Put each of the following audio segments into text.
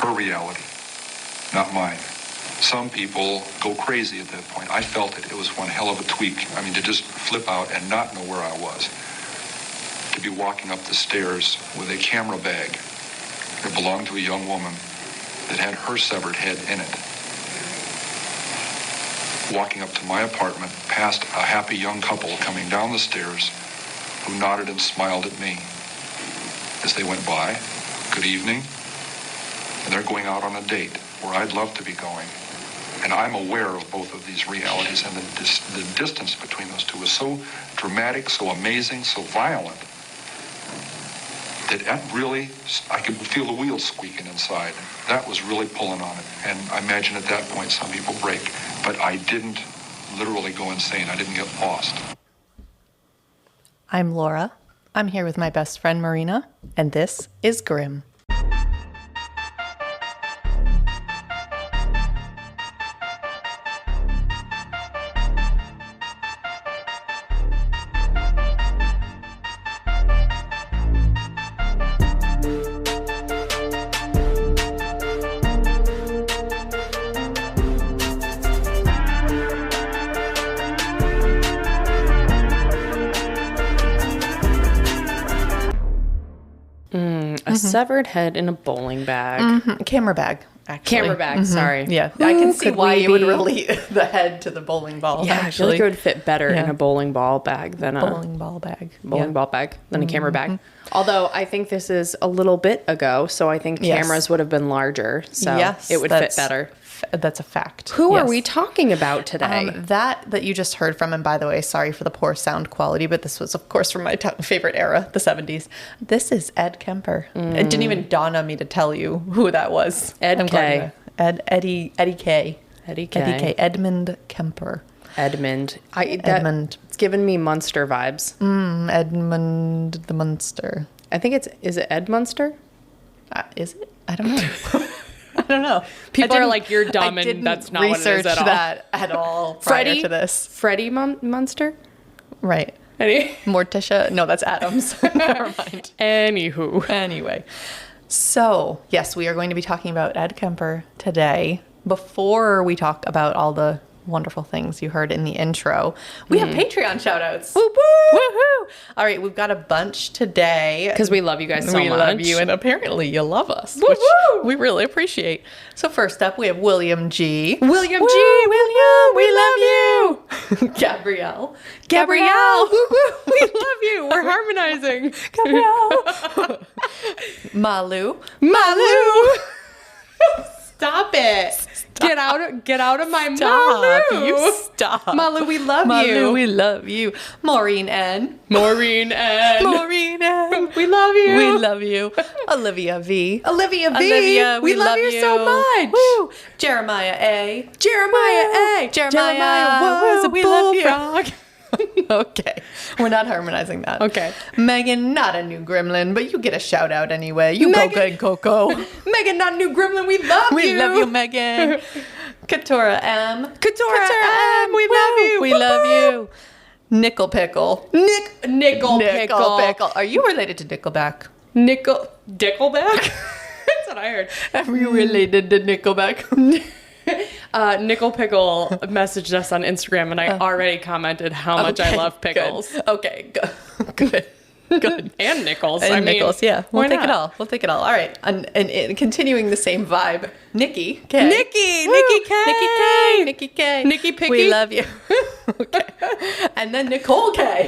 her reality, not mine. Some people go crazy at that point. I felt it. It was one hell of a tweak. I mean, to just flip out and not know where I was. To be walking up the stairs with a camera bag that belonged to a young woman that had her severed head in it. Walking up to my apartment, past a happy young couple coming down the stairs who nodded and smiled at me as they went by. Good evening. And they're going out on a date where I'd love to be going. And I'm aware of both of these realities, and the distance between those two is so dramatic, so amazing, so violent, that really, I could feel the wheels squeaking inside. That was really pulling on it. And I imagine at that point some people break. But I didn't literally go insane. I didn't get lost. I'm Laura. I'm here with my best friend Marina, and this is Grim. A severed head in a bowling bag. Mm-hmm. Camera bag, actually. Camera bag, sorry. Yeah, I can see why you would relate the head to the bowling ball. Yeah, actually. I feel like it would fit better in a bowling ball bag than a bowling ball bag than a camera bag. Although I think this is a little bit ago, so I think cameras would have been larger, so it would fit better. That's a fact. Who are we talking about today? That you just heard from, and by the way, sorry for the poor sound quality, but this was, of course, from my favorite era, the 70s. This is Ed Kemper. It didn't even dawn on me to tell you who that was. Eddie K. Edmund Kemper. Edmund. It's giving me Munster vibes. Edmund the Munster. I think is it Ed Munster? Is it? I don't know. I don't know. People are like, you're dumb, and that's not what it is at all. That at all prior to this. Freddie Munster? Right. Morticia? No, that's Adams. Never mind. Anyway. So, yes, we are going to be talking about Ed Kemper today. Before we talk about all the wonderful things you heard in the intro, we have Patreon shout-outs. Woo woo! Woohoo! All right, we've got a bunch today. Because we love you guys so much. We love you, and apparently you love us, which we really appreciate. So first up, we have William G. William, we love you! Gabrielle. Woo woo! We love you! We're harmonizing. Gabrielle. Malu. Stop it. Get out of my Malu. You stop. Malu, we love you. Malu, we love you. Maureen N. We love you. We love you. Olivia V. Olivia, we love you so much. Woo. Jeremiah A. Jeremiah, we love you. Okay. We're not harmonizing that. Okay. Megan, not a new gremlin, but you get a shout out anyway. You go good, Coco. Megan, not a new gremlin, we love you. We love you, Megan. Katora M. We love you. We love you. Nickel Pickle. Nickel Pickle. Are you related to Nickelback? Dickleback? That's what I heard. Are you related to Nickelback? Nickel Pickle messaged us on Instagram, and I already commented how much I love pickles. Good. Okay, good. And nickels. And nickels, yeah. We'll take it all. All right. And continuing the same vibe, Nikki K. Nikki K. Nikki Picky. We love you. Okay. And then Nicole K.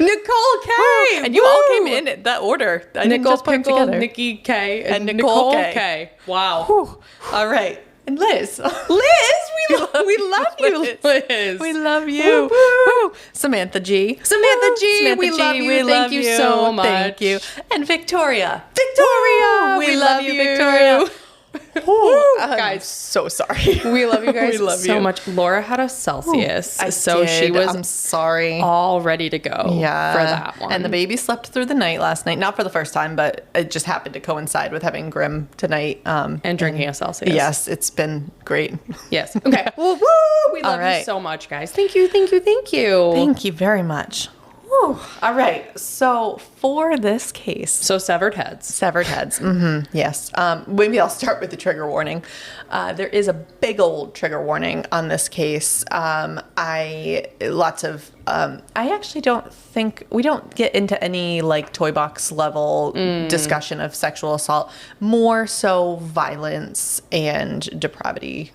And you all came in that order. I didn't just put them Pickle, together. Nikki K. And Nicole K. Wow. Whew. All right. And Liz, we love you, Liz. We love you. Woo. Samantha G. We love you. Thank you so much. Thank you. And Victoria. We love you, Victoria. Guys, so sorry. We love you guys so you. much. Laura had a Celsius, she was I'm sorry. all ready to go for that one. And the baby slept through the night last night. Not for the first time, but it just happened to coincide with having Grim tonight. And drinking a Celsius. Yes, it's been great. Yes. Okay. We love you so much, guys. Thank you. Thank you very much. Whew. All right. So for this case. So severed heads. Severed heads. Mm-hmm. Yes. Maybe I'll start with the trigger warning. There is a big old trigger warning on this case. I actually don't think, we don't get into any like toy box level discussion of sexual assault, more so violence and depravity.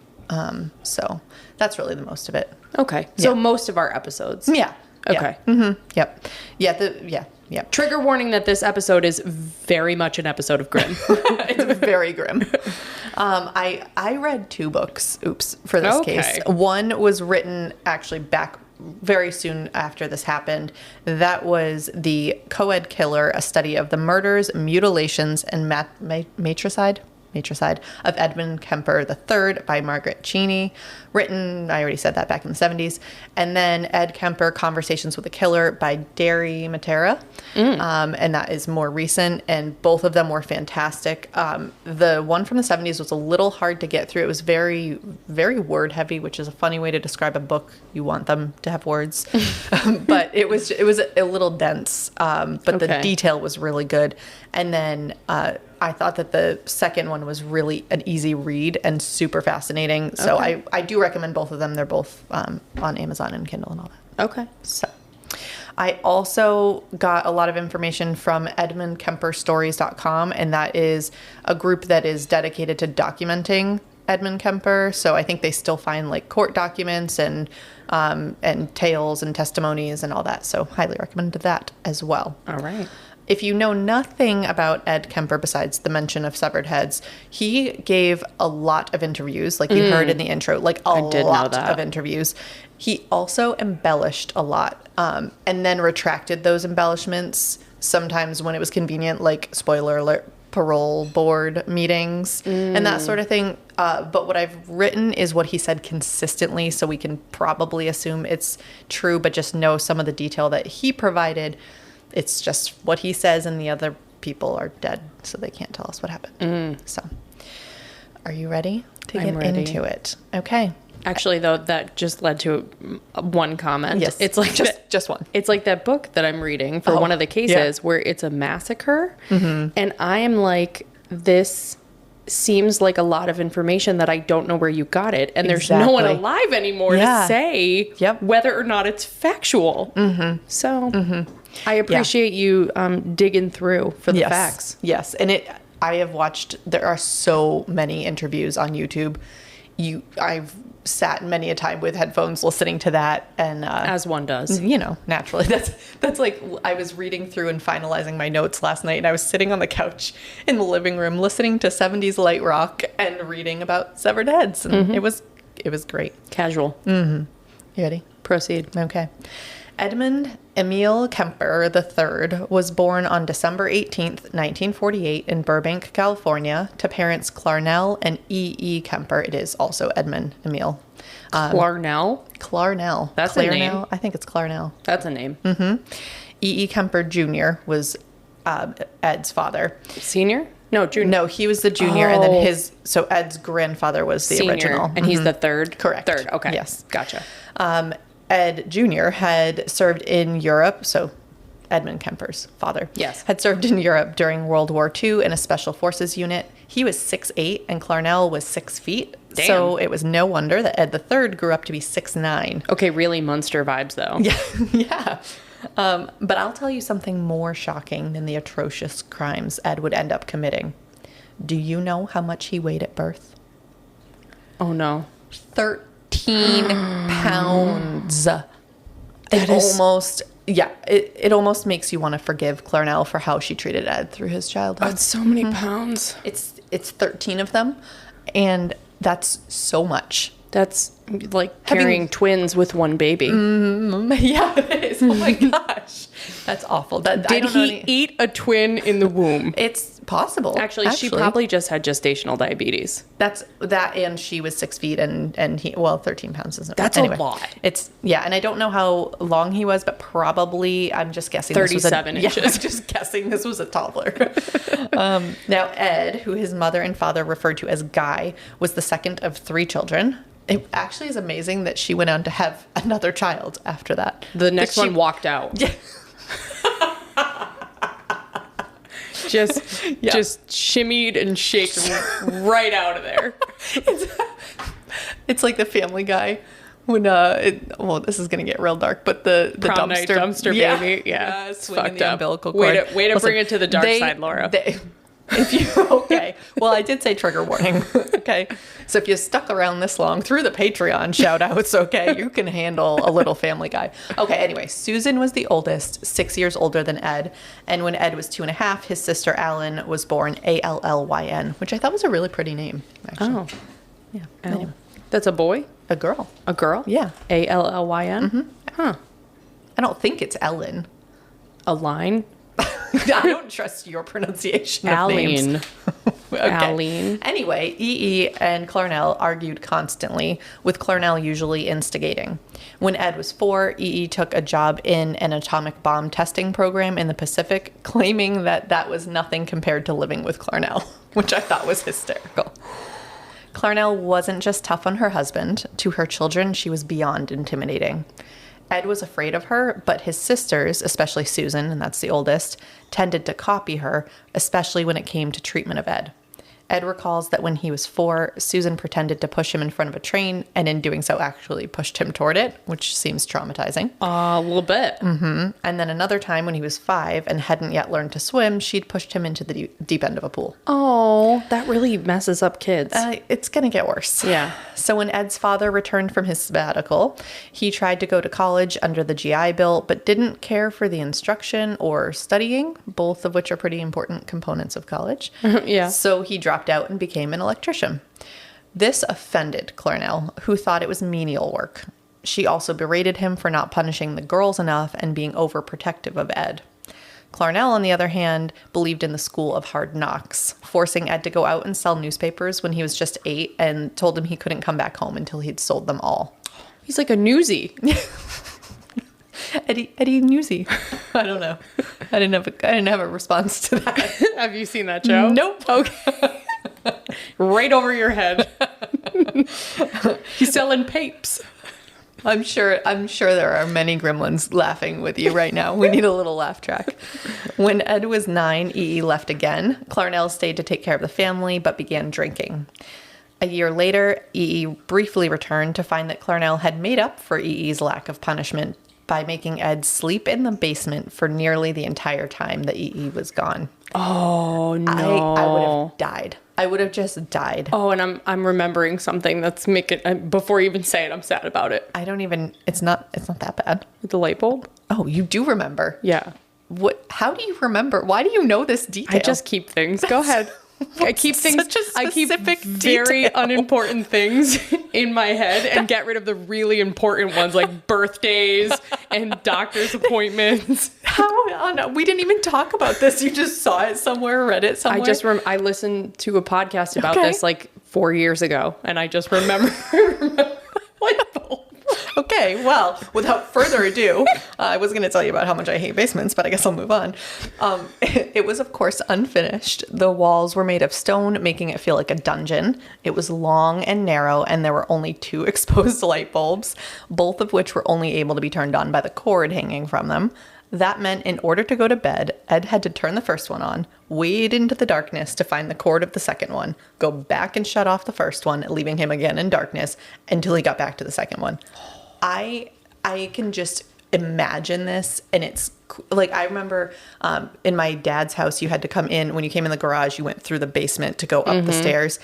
So that's really the most of it. Okay. So most of our episodes. Yeah. Okay. Yeah. Mm-hmm. Yep. Yeah. Yep. Trigger warning that this episode is very much an episode of Grimm. It's very grim. I read 2 books, for this case. One was written actually back very soon after this happened. That was The Co-ed Killer, a study of the murders, mutilations, and matricide of Edmund Kemper III by Margaret Cheney. Written, I already said that, back in the 70s. And then Ed Kemper, Conversations with a Killer by Derry Matera. And that is more recent, and both of them were fantastic. The one from the 70s was a little hard to get through. It was very, very word heavy, which is a funny way to describe a book. You want them to have words. But it was a little dense, but the detail was really good. And then I thought that the second one was really an easy read and super fascinating. So I do recommend both of them. They're both on Amazon and Kindle and all that. Okay. So I also got a lot of information from EdmundKemperStories.com, and that is a group that is dedicated to documenting Edmund Kemper. So I think they still find like court documents and tales and testimonies and all that. So highly recommend that as well. All right. If you know nothing about Ed Kemper besides the mention of severed heads, he gave a lot of interviews, like you heard in the intro, like a lot of interviews. He also embellished a lot, and then retracted those embellishments sometimes when it was convenient, like, spoiler alert, parole board meetings and that sort of thing. But what I've written is what he said consistently, so we can probably assume it's true, but just know some of the detail that he provided. It's just what he says, and the other people are dead, so they can't tell us what happened. So, are you ready to get into it? Okay. Actually, though, that just led to one comment. Yes. It's like just one. It's like that book that I'm reading for one of the cases where it's a massacre, and I am like, this seems like a lot of information that I don't know where you got it, and there's no one alive anymore to say whether or not it's factual. So I appreciate you digging through for the facts. Yes, and I have watched. There are so many interviews on YouTube. I've sat many a time with headphones listening to that, and as one does, naturally. That's like, I was reading through and finalizing my notes last night, and I was sitting on the couch in the living room listening to 70s light rock and reading about severed heads, and it was great. Casual. You ready? Proceed. Okay. Edmund Emil Kemper III was born on December 18th, 1948 in Burbank, California, to parents Clarnell and E.E. Kemper. It is also Edmund Emil. Clarnell? Clarnell. That's a name. I think it's Clarnell. That's a name. E.E. Kemper Jr. was Ed's father. Senior? No, junior. No, he was the junior, and then Ed's grandfather was the Senior, original. And he's the third? Correct. Third, okay. Yes. Gotcha. Ed Jr. had served in Europe, so Edmund Kemper's father, had served in Europe during World War II in a special forces unit. He was 6'8", and Clarnell was 6 feet. Damn. So it was no wonder that Ed III grew up to be 6'9". Okay, really Munster vibes, though. Yeah. But I'll tell you something more shocking than the atrocious crimes Ed would end up committing. Do you know how much he weighed at birth? Oh, no. 13 pounds. It almost makes you want to forgive Clarnell for how she treated Ed through his childhood. That's so many pounds. It's 13 of them, and that's so much. That's like carrying twins with one baby. Yeah, it is. Oh my gosh. That's awful. Did he eat a twin in the womb? It's possible. Actually, she probably just had gestational diabetes. That's that, and she was 6 feet, and he 13 pounds isn't. That's anyway, a lot. It's and I don't know how long he was, but probably I'm just guessing 37 inches. Yeah, I'm just guessing this was a toddler. Now Ed, who his mother and father referred to as Guy, was the second of 3 children. It actually is amazing that she went on to have another child after that. The next one walked out. Yeah. just shimmied and shaken right out of there. It's like the Family Guy when this is gonna get real dark, but the Prom night dumpster baby, yeah, it's swinging fucked the up. umbilical cord. Way to bring it to the dark side, Laura. If you okay, well, I did say trigger warning. Okay, so if you stuck around this long through the Patreon shout outs, okay, you can handle a little Family Guy. Okay, anyway, Susan was the oldest, 6 years older than Ed, and when Ed was 2.5, his sister Allyn was born Allyn, which I thought was a really pretty name. Actually. Oh, yeah. Anyway. That's a boy. A girl. A girl. Yeah. Allyn. Mm-hmm. Huh. I don't think it's Ellen. A line. I don't trust your pronunciation of names. Okay. Allyn. Anyway, and Clarnell argued constantly, with Clarnell usually instigating. When Ed was 4, took a job in an atomic bomb testing program in the Pacific, claiming that was nothing compared to living with Clarnell, which I thought was hysterical. Clarnell wasn't just tough on her husband. To her children, she was beyond intimidating. Ed was afraid of her, but his sisters, especially Susan, and that's the oldest, tended to copy her, especially when it came to treatment of Ed. Ed recalls that when he was 4, Susan pretended to push him in front of a train, and in doing so actually pushed him toward it, which seems traumatizing. A little bit. Mm-hmm. And then another time when he was 5 and hadn't yet learned to swim, she'd pushed him into the deep end of a pool. Oh, that really messes up kids. It's going to get worse. Yeah. So when Ed's father returned from his sabbatical, he tried to go to college under the GI Bill, but didn't care for the instruction or studying, both of which are pretty important components of college. Yeah. So he dropped out and became an electrician. This offended Clarnell, who thought it was menial work. She also berated him for not punishing the girls enough and being overprotective of Ed. Clarnell, on the other hand, believed in the school of hard knocks, forcing Ed to go out and sell newspapers when he was just 8 and told him he couldn't come back home until he'd sold them all. He's like a newsie. Eddie Newsy. I don't know. I didn't have a response to that. Have you seen that show? Nope. Okay. Right over your head. He's selling papes. I'm sure there are many gremlins laughing with you right now. We need a little laugh track. When Ed was 9, left again. Clarnell stayed to take care of the family, but began drinking. A year later, briefly returned to find that Clarnell had made up for E's lack of punishment by making Ed sleep in the basement for nearly the entire time that was gone. Oh, no. I would have died. I would have just died. Oh, and I'm remembering something that's making, before you even say it, I'm sad about it. It's not that bad. The light bulb? Oh, you do remember? Yeah. How do you remember? Why do you know this detail? I just keep things. Go ahead. I keep things. Such a specific very detail. unimportant things in my head and get rid of the really important ones like birthdays and doctor's appointments. We didn't even talk about this. You just saw it somewhere, read it somewhere. I listened to a podcast about this like 4 years ago, and I just remember. Light bulb. Okay, well, without further ado, I was going to tell you about how much I hate basements, but I guess I'll move on. It was, of course, unfinished. The walls were made of stone, making it feel like a dungeon. It was long and narrow, and there were only 2 exposed light bulbs, both of which were only able to be turned on by the cord hanging from them. That meant in order to go to bed, Ed had to turn the first one on, wade into the darkness to find the cord of the second one, go back and shut off the first one, leaving him again in darkness until he got back to the second one. I can just imagine this, and it's like, I remember in my dad's house, you had to come in, when you came in the garage, you went through the basement to go up the stairs,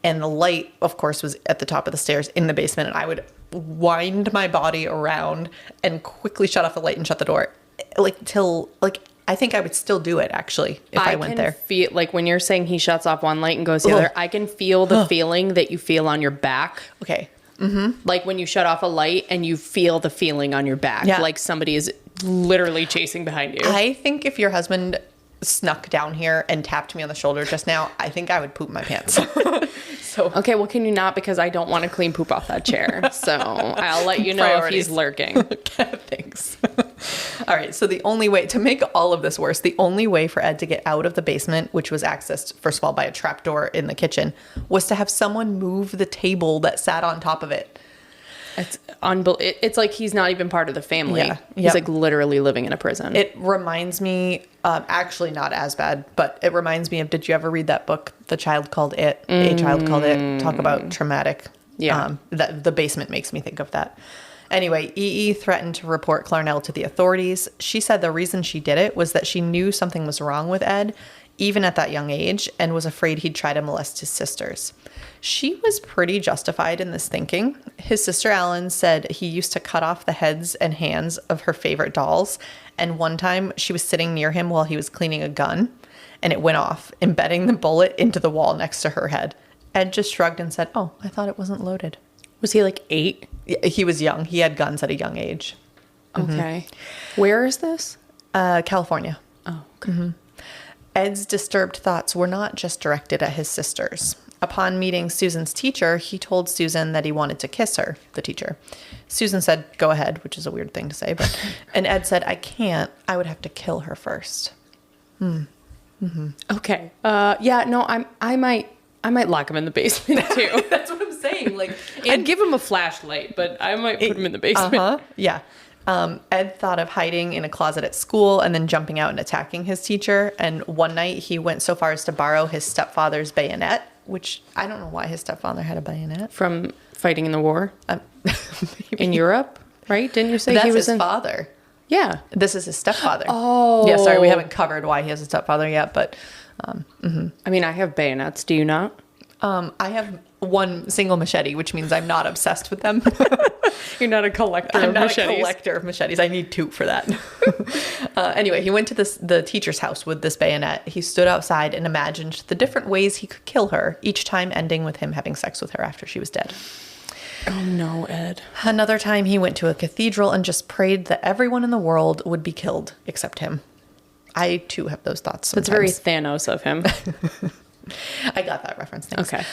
and the light, of course, was at the top of the stairs in the basement, and I would wind my body around and quickly shut off the light and shut the door. I think I would still do it, actually, if I went there. I can feel, like, when you're saying he shuts off one light and goes the other, I can feel the feeling that you feel on your back. Okay. Mm-hmm. Like when you shut off a light and you feel the feeling on your back. Yeah. Like somebody is literally chasing behind you. I think if your husband snuck down here and tapped me on the shoulder just now, I think I would poop my pants. Okay, well, can you not? Because I don't want to clean poop off that chair. So I'll let you know if he's lurking. Okay, thanks. All right, so the only way to make all of this worse, the only way for Ed to get out of the basement, which was accessed, first of all, by a trapdoor in the kitchen, was to have someone move the table that sat on top of it. It's it's like he's not even part of the family. Yeah. He's like literally living in a prison. It reminds me, actually not as bad, but it reminds me of, did you ever read that book, The Child Called It? A Child Called It. Talk about traumatic. Yeah. The basement makes me think of that. Anyway, E.E. threatened to report Clarnell to the authorities. She said the reason she did it was that she knew something was wrong with Ed, even at that young age, and was afraid he'd try to molest his sisters. She was pretty justified in this thinking. His sister Ellen said he used to cut off the heads and hands of her favorite dolls, and one time she was sitting near him while he was cleaning a gun, and it went off, embedding the bullet into the wall next to her head. Ed just shrugged and said, "Oh, I thought it wasn't loaded." Was he like 8? He was young. He had guns at a young age. Okay. Where is this? California. Oh, okay. Ed's disturbed thoughts were not just directed at his sisters. Upon meeting Susan's teacher, he told Susan that he wanted to kiss her, the teacher. Susan said, "Go ahead," which is a weird thing to say, but and Ed said, "I can't. I would have to kill her first." Okay. Yeah, no, I might lock him in the basement too. That's what I'm saying. Like, I'd give him a flashlight, but I might put him in the basement. Yeah. Ed thought of hiding in a closet at school and then jumping out and attacking his teacher. And one night he went so far as to borrow his stepfather's bayonet, which I don't know why his stepfather had a bayonet. From fighting in the war in Europe, right? Didn't you say That's he was his father? Yeah. This is his stepfather. Oh. Yeah, sorry, we haven't covered why he has a stepfather yet, but... I mean, I have bayonets. Do you not? I have one single machete, which means I'm not obsessed with them. You're not a collector I'm of not machetes. a collector of machetes. I need 2 for that. Anyway, he went to the teacher's house with this bayonet. He stood outside and imagined the different ways he could kill her, each time ending with him having sex with her after she was dead. Oh no, Ed. Another time he went to a cathedral and just prayed that everyone in the world would be killed except him. I too have those thoughts sometimes. That's very Thanos of him. I got that reference. Thanks. Okay.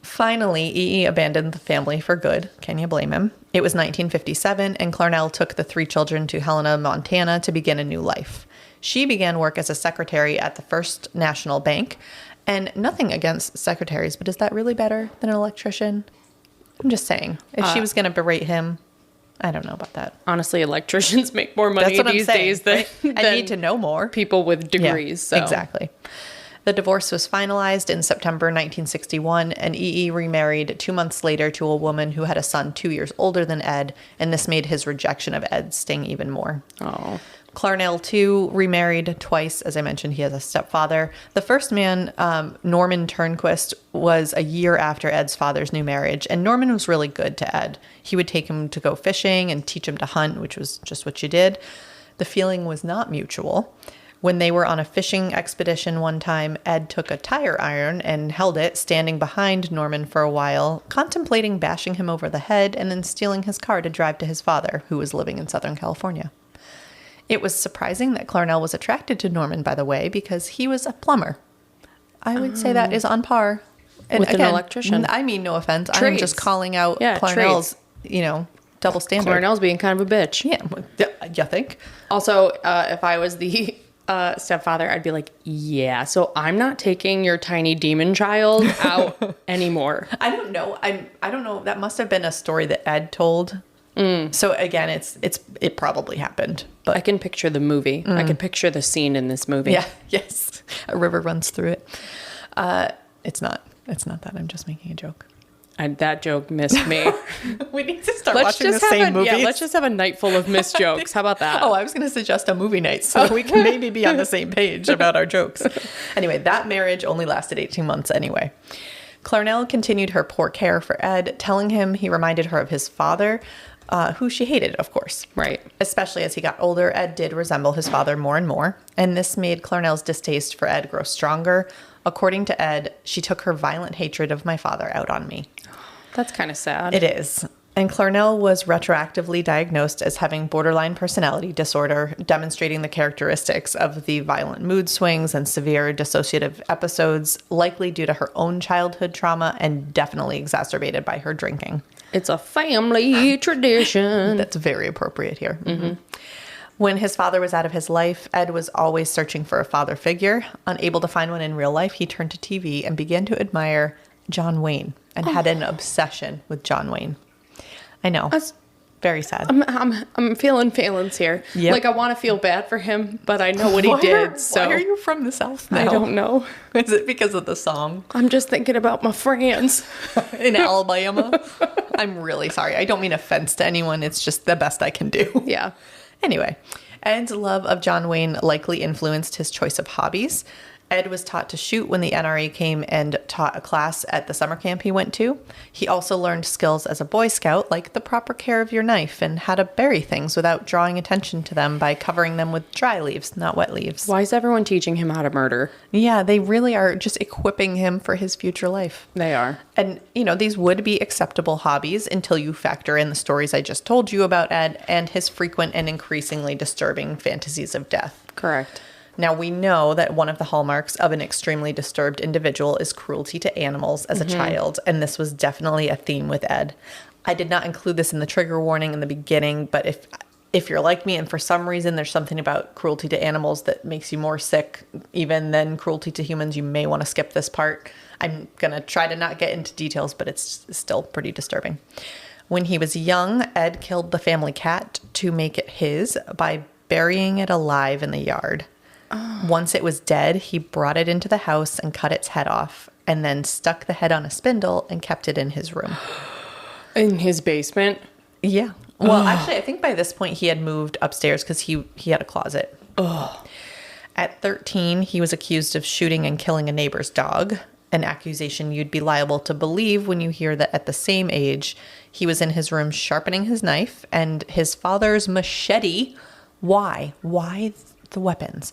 Finally, E.E. abandoned the family for good. Can you blame him? It was 1957, and Clarnell took the 3 children to Helena, Montana to begin a new life. She began work as a secretary at the First National Bank. And nothing against secretaries, but is that really better than an electrician? I'm just saying. If she was going to berate him, I don't know about that. Honestly, electricians make more money these days than I need to know more. People with degrees. Yeah, so. Exactly. The divorce was finalized in September 1961, and E.E. remarried 2 months later to a woman who had a son 2 years older than Ed, and this made his rejection of Ed sting even more. Oh. Clarnell, too, remarried twice. As I mentioned, he has a stepfather. The first man, Norman Turnquist, was a year after Ed's father's new marriage, and Norman was really good to Ed. He would take him to go fishing and teach him to hunt, which was just what you did. The feeling was not mutual. When they were on a fishing expedition one time, Ed took a tire iron and held it, standing behind Norman for a while, contemplating bashing him over the head and then stealing his car to drive to his father, who was living in Southern California. It was surprising that Clarnell was attracted to Norman, by the way, because he was a plumber. I would say that is on par. And with again, an electrician. I mean no offense. I'm Trades. just calling out Clarnell's, double standard. Clarnell's being kind of a bitch. Yeah, you think? Also, if I was the stepfather, I'd be like, yeah, so I'm not taking your tiny demon child out anymore. I don't know. I don't know. That must have been a story that Ed told. So again, it probably happened. But I can picture the movie. I can picture the scene in this movie. Yeah. Yes. A river runs through it. It's not that. I'm just making a joke. That joke missed me. We need to start watching the same movies. Yeah, let's just have a night full of missed jokes. How about that? Oh, I was going to suggest a movie night so we can maybe be on the same page about our jokes. Anyway, that marriage only lasted 18 months anyway. Clarnell continued her poor care for Ed, telling him he reminded her of his father, who she hated, of course. Right. Especially as he got older, Ed did resemble his father more and more, and this made Clarnell's distaste for Ed grow stronger. According to Ed, she took her violent hatred of my father out on me. That's kind of sad. It is. And Clarnell was retroactively diagnosed as having borderline personality disorder, demonstrating the characteristics of the violent mood swings and severe dissociative episodes, likely due to her own childhood trauma and definitely exacerbated by her drinking. It's a family tradition. That's very appropriate here. Mm-hmm. When his father was out of his life, Ed was always searching for a father figure. Unable to find one in real life, he turned to TV and began to admire John Wayne and had an obsession with John Wayne. I know. Very sad. I'm feeling feelings here. Yep. Like, I want to feel bad for him, but I know what he did. Why are you from the South now? I don't know. Is it because of the song? I'm just thinking about my friends. In Alabama? I'm really sorry. I don't mean offense to anyone. It's just the best I can do. Yeah. Anyway, Ed's love of John Wayne likely influenced his choice of hobbies. Ed was taught to shoot when the NRA came and taught a class at the summer camp he went to. He also learned skills as a Boy Scout, like the proper care of your knife and how to bury things without drawing attention to them by covering them with dry leaves, not wet leaves. Why is everyone teaching him how to murder? Yeah, they really are just equipping him for his future life. They are. And, these would be acceptable hobbies until you factor in the stories I just told you about Ed and his frequent and increasingly disturbing fantasies of death. Correct. Now, we know that one of the hallmarks of an extremely disturbed individual is cruelty to animals as a child, and this was definitely a theme with Ed. I did not include this in the trigger warning in the beginning, but if you're like me and for some reason there's something about cruelty to animals that makes you more sick even than cruelty to humans, you may want to skip this part. I'm going to try to not get into details, but it's still pretty disturbing. When he was young, Ed killed the family cat to make it his by burying it alive in the yard. Once it was dead, he brought it into the house and cut its head off, and then stuck the head on a spindle and kept it in his room. In his basement? Yeah. Well, actually, I think by this point he had moved upstairs because he had a closet. At 13, he was accused of shooting and killing a neighbor's dog, an accusation you'd be liable to believe when you hear that at the same age, he was in his room sharpening his knife and his father's machete. Why? Why the weapons?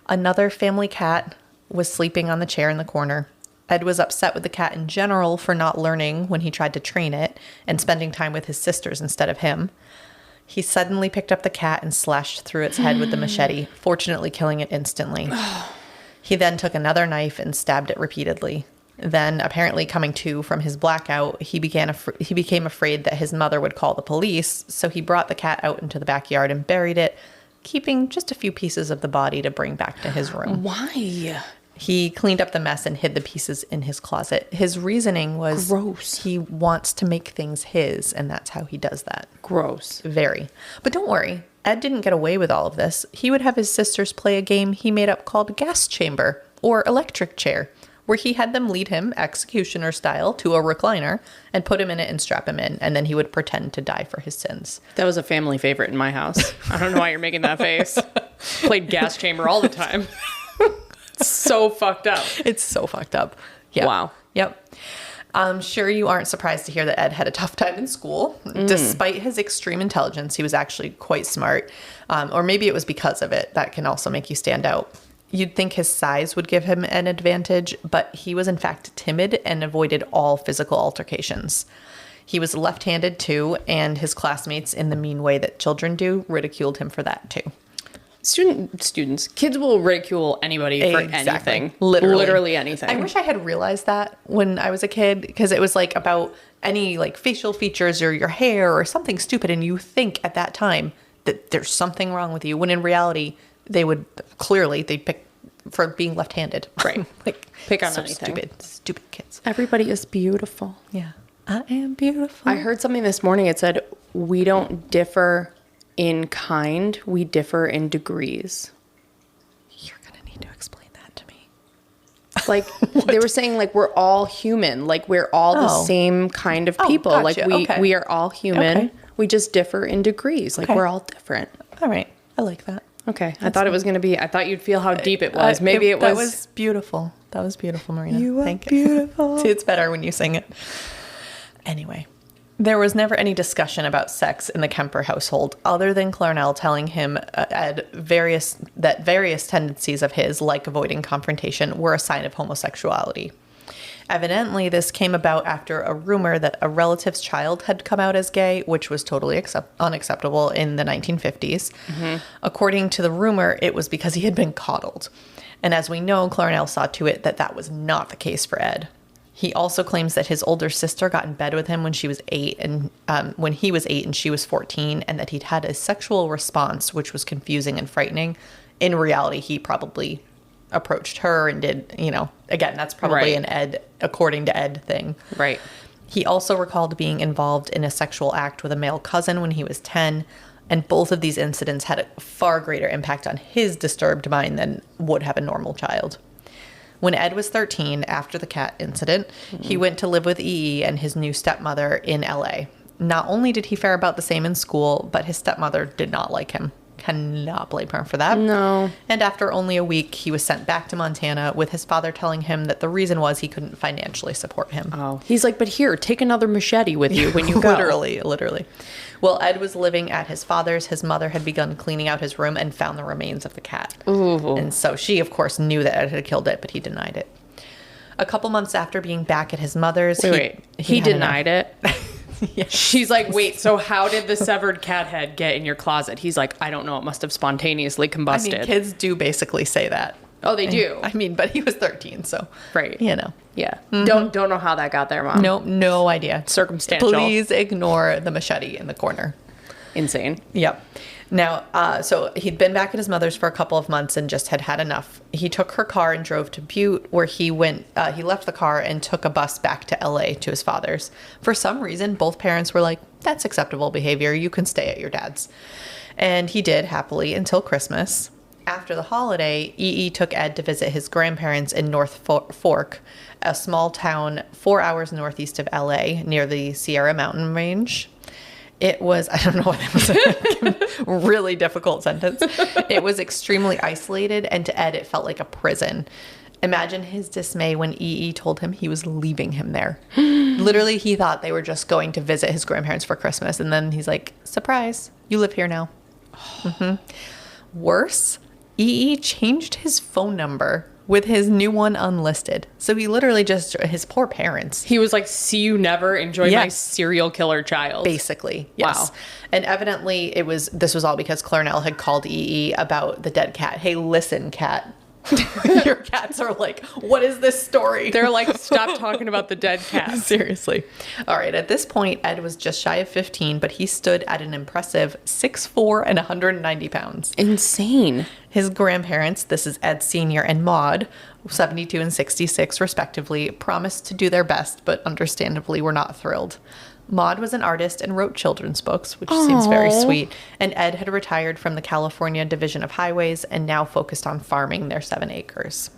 Another family cat was sleeping on the chair in the corner. Ed was upset with the cat in general for not learning when he tried to train it and spending time with his sisters instead of him. He suddenly picked up the cat and slashed through its head with the machete, fortunately killing it instantly. He then took another knife and stabbed it repeatedly. Then, apparently coming to from his blackout, he became afraid that his mother would call the police, so he brought the cat out into the backyard and buried it, keeping just a few pieces of the body to bring back to his room. Why? He cleaned up the mess and hid the pieces in his closet. His reasoning was gross. He wants to make things his, and that's how he does that. Gross. Very. But don't worry, Ed didn't get away with all of this. He would have his sisters play a game he made up called Gas Chamber or Electric Chair, where he had them lead him, executioner style, to a recliner and put him in it and strap him in, and then he would pretend to die for his sins. That was a family favorite in my house. I don't know why you're making that face. Played Gas Chamber all the time. It's so fucked up. It's so fucked up. Yep. Wow. Yep. I'm sure you aren't surprised to hear that Ed had a tough time in school. Despite his extreme intelligence, he was actually quite smart. Or maybe it was because of it. That can also make you stand out. You'd think his size would give him an advantage, but he was in fact timid and avoided all physical altercations. He was left-handed too, and his classmates, in the mean way that children do, ridiculed him for that too. Kids will ridicule anybody for anything. Literally anything. I wish I had realized that when I was a kid, because it was like about any like facial features or your hair or something stupid, and you think at that time that there's something wrong with you, when in reality they'd pick for being left-handed. Right. Like pick on so anything. Stupid kids. Everybody is beautiful. Yeah. I am beautiful. I heard something this morning. It said, we don't differ in kind, we differ in degrees. You're going to need to explain that to me. Like they were saying, like, we're all human. Like we're all the same kind of people. Gotcha. Like we are all human. Okay. We just differ in degrees. Like we're all different. All right. I like that. Okay. I thought it was going to be, I thought you'd feel how deep it was. Maybe it was. That was beautiful. That was beautiful, Marina. You are Thank beautiful. You. See, it's better when you sing it. Anyway, there was never any discussion about sex in the Kemper household other than Clarnell telling him that various tendencies of his, like avoiding confrontation, were a sign of homosexuality. Evidently, this came about after a rumor that a relative's child had come out as gay, which was totally unacceptable in the 1950s. Mm-hmm. According to the rumor, it was because he had been coddled. And as we know, Clarnell saw to it that that was not the case for Ed. He also claims that his older sister got in bed with him when she was 8 and when he was 8 and she was 14, and that he'd had a sexual response, which was confusing and frightening. In reality, he probably approached her and did, again, that's probably an Ed, according to Ed, thing. Right. He also recalled being involved in a sexual act with a male cousin when he was 10, and both of these incidents had a far greater impact on his disturbed mind than would have a normal child. When Ed was 13, after the cat incident, he went to live with EE and his new stepmother in LA. Not only did he fare about the same in school, but his stepmother did not like him. Cannot blame her for that. No. And after only a week, he was sent back to Montana with his father telling him that the reason was he couldn't financially support him. Oh. He's like, but here, take another machete with you when you go. Literally. Well, Ed was living at his father's. His mother had begun cleaning out his room and found the remains of the cat. Ooh. And so she, of course, knew that Ed had killed it, but he denied it. A couple months after being back at his mother's... He denied it? Yes. She's like, wait, so how did the severed cat head get in your closet? He's like, I don't know. It must have spontaneously combusted. I mean, kids do basically say that. Oh, they do? I mean, but he was 13, so... Right. You know. Yeah. Don't know how that got there, Mom. No idea. Circumstantial. Please ignore the machete in the corner. Insane. Yep. Now, so he'd been back at his mother's for a couple of months and just had enough. He took her car and drove to Butte, where he left the car and took a bus back to LA to his father's. For some reason, both parents were like, that's acceptable behavior. You can stay at your dad's. And he did, happily, until Christmas. After the holiday, EE took Ed to visit his grandparents in North Fork, a small town 4 hours northeast of LA near the Sierra Mountain Range. It was, I don't know what that was, a really difficult sentence. It was extremely isolated, and to Ed, it felt like a prison. Imagine his dismay when EE told him he was leaving him there. Literally, he thought they were just going to visit his grandparents for Christmas, and then he's like, surprise, you live here now. Worse, EE changed his phone number with his new one unlisted. So he literally just, his poor parents. He was like, see you never, enjoy my serial killer child. Basically, yes. Wow. And evidently this was all because Clarnell had called EE about the dead cat. Hey, listen, cat. Your cats are like, what is this story? They're like, stop talking about the dead cat. Seriously. All right. At this point, Ed was just shy of 15, but he stood at an impressive 6'4" and 190 pounds. Insane. His grandparents, this is Ed Sr. and Maud, 72 and 66 respectively, promised to do their best, but understandably were not thrilled. Maud was an artist and wrote children's books, which seems very sweet. And Ed had retired from the California Division of Highways and now focused on farming their 7 acres.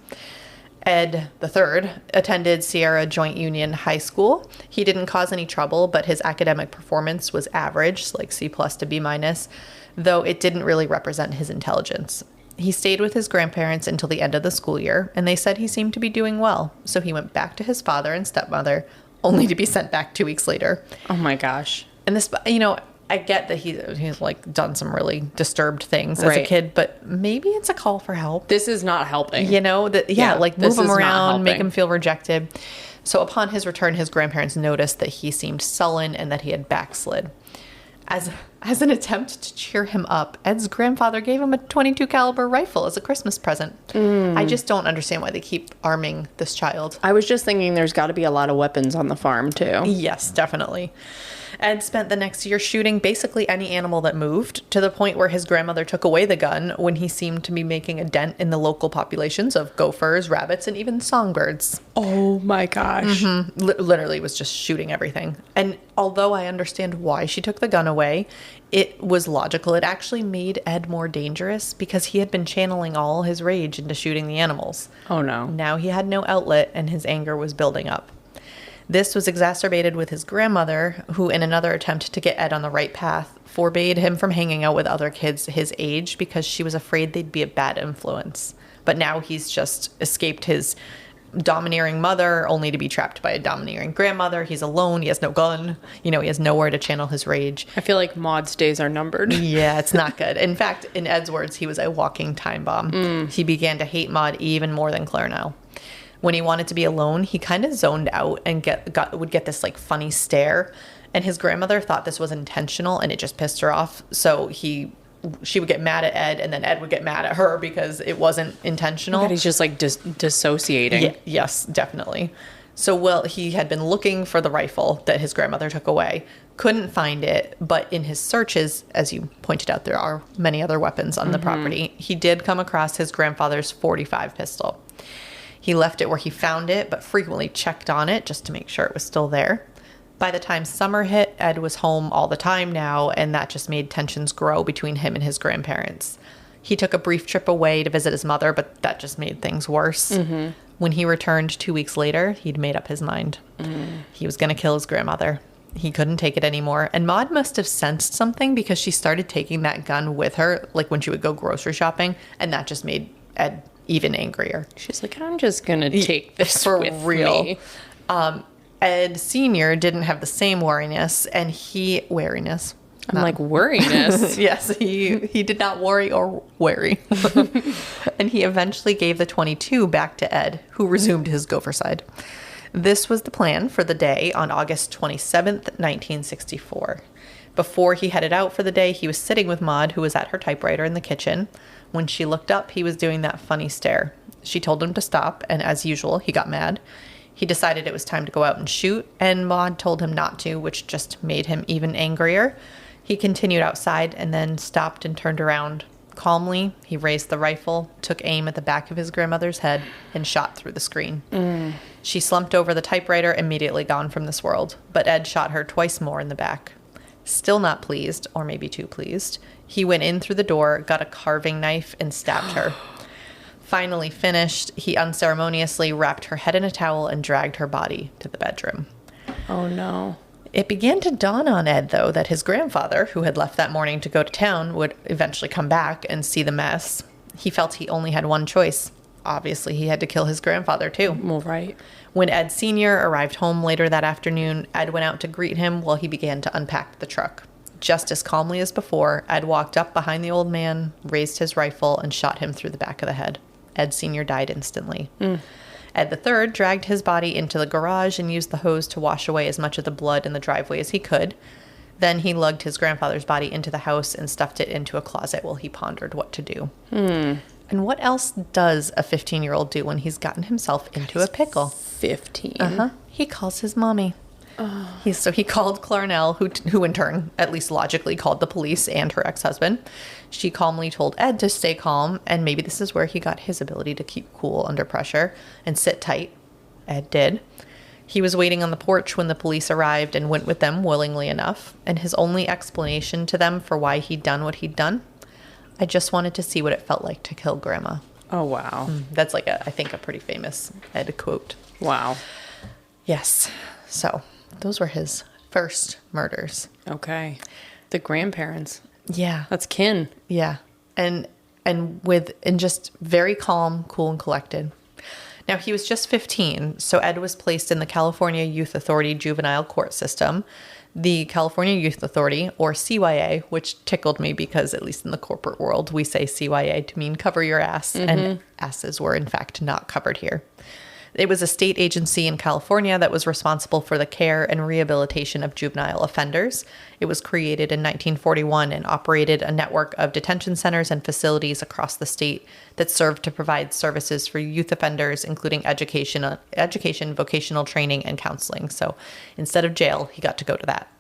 Ed III attended Sierra Joint Union High School. He didn't cause any trouble, but his academic performance was average, like C+ to B-, though it didn't really represent his intelligence. He stayed with his grandparents until the end of the school year, and they said he seemed to be doing well. So he went back to his father and stepmother, only to be sent back 2 weeks later. Oh my gosh. And this, I get that he's like done some really disturbed things as a kid, but maybe it's a call for help. This is not helping. Like move him around, make him feel rejected. So upon his return, his grandparents noticed that he seemed sullen and that he had backslid. As an attempt to cheer him up, Ed's grandfather gave him a .22 caliber rifle as a Christmas present. I just don't understand why they keep arming this child. I was just thinking there's got to be a lot of weapons on the farm, too. Yes, definitely. Ed spent the next year shooting basically any animal that moved, to the point where his grandmother took away the gun when he seemed to be making a dent in the local populations of gophers, rabbits, and even songbirds. Oh my gosh. Literally was just shooting everything. And although I understand why she took the gun away, it was logical. It actually made Ed more dangerous because he had been channeling all his rage into shooting the animals. Oh no. Now he had no outlet and his anger was building up. This was exacerbated with his grandmother, who, in another attempt to get Ed on the right path, forbade him from hanging out with other kids his age because she was afraid they'd be a bad influence. But now he's just escaped his domineering mother, only to be trapped by a domineering grandmother. He's alone. He has no gun. He has nowhere to channel his rage. I feel like Maud's days are numbered. Yeah, it's not good. In fact, in Ed's words, he was a walking time bomb. He began to hate Maud even more than Clarnell. When he wanted to be alone, he kind of zoned out and would get this like funny stare. And his grandmother thought this was intentional and it just pissed her off. So she would get mad at Ed and then Ed would get mad at her because it wasn't intentional. But he's just like dissociating. Yeah, yes, definitely. So, he had been looking for the rifle that his grandmother took away, couldn't find it, but in his searches, as you pointed out, there are many other weapons on the property. He did come across his grandfather's .45 pistol. He left it where he found it, but frequently checked on it just to make sure it was still there. By the time summer hit, Ed was home all the time now, and that just made tensions grow between him and his grandparents. He took a brief trip away to visit his mother, but that just made things worse. Mm-hmm. When he returned 2 weeks later, he'd made up his mind. He was going to kill his grandmother. He couldn't take it anymore. And Maud must have sensed something because she started taking that gun with her, like when she would go grocery shopping, and that just made Ed even angrier. She's like, I'm just going to take this for with real. me. Ed Sr. didn't have the same wariness, and wariness. I'm like, worriness? Yes, he did not worry or wary. And he eventually gave the .22 back to Ed, who resumed his gopher side. This was the plan for the day on August 27th, 1964. Before he headed out for the day, he was sitting with Maud, who was at her typewriter in the kitchen. When she looked up, he was doing that funny stare. She told him to stop, and as usual, he got mad. He decided it was time to go out and shoot, and Maud told him not to, which just made him even angrier. He continued outside and then stopped and turned around. Calmly, he raised the rifle, took aim at the back of his grandmother's head, and shot through the screen. She slumped over the typewriter, immediately gone from this world, but Ed shot her twice more in the back. Still not pleased, or maybe too pleased, he went in through the door, got a carving knife, and stabbed her. Finally finished, he unceremoniously wrapped her head in a towel and dragged her body to the bedroom. Oh, no. It began to dawn on Ed, though, that his grandfather, who had left that morning to go to town, would eventually come back and see the mess. He felt he only had one choice. Obviously, he had to kill his grandfather, too. Well, right. When Ed Sr. arrived home later that afternoon, Ed went out to greet him while he began to unpack the truck. Just as calmly as before, Ed walked up behind the old man, raised his rifle, and shot him through the back of the head. Ed Sr. died instantly. Ed III dragged his body into the garage and used the hose to wash away as much of the blood in the driveway as he could. Then he lugged his grandfather's body into the house and stuffed it into a closet while he pondered what to do. And what else does a 15-year-old do when he's gotten himself into a pickle? 15. He calls his mommy. So he called Clarnell, who in turn, at least logically, called the police and her ex-husband. She calmly told Ed to stay calm, and maybe this is where he got his ability to keep cool under pressure and sit tight. Ed did. He was waiting on the porch when the police arrived and went with them willingly enough, and his only explanation to them for why he'd done what he'd done: I just wanted to see what it felt like to kill Grandma. Oh, wow. That's like, I think, a pretty famous Ed quote. Wow. Yes. So those were his first murders. Okay. The grandparents. Yeah. That's kin. Yeah. And just very calm, cool, and collected. Now, he was just 15, so Ed was placed in the California Youth Authority juvenile court system. The California Youth Authority, or CYA, which tickled me because, at least in the corporate world, we say CYA to mean cover your ass, and asses were, in fact, not covered here. It was a state agency in California that was responsible for the care and rehabilitation of juvenile offenders. It was created in 1941 and operated a network of detention centers and facilities across the state that served to provide services for youth offenders, including education, vocational training, and counseling. So instead of jail, he got to go to that.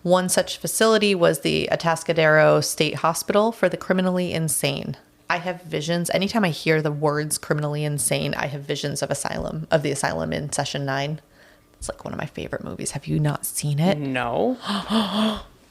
One such facility was the Atascadero State Hospital for the Criminally Insane. I have visions. Anytime I hear the words criminally insane, I have visions of the asylum in Session 9. It's like one of my favorite movies. Have you not seen it? No.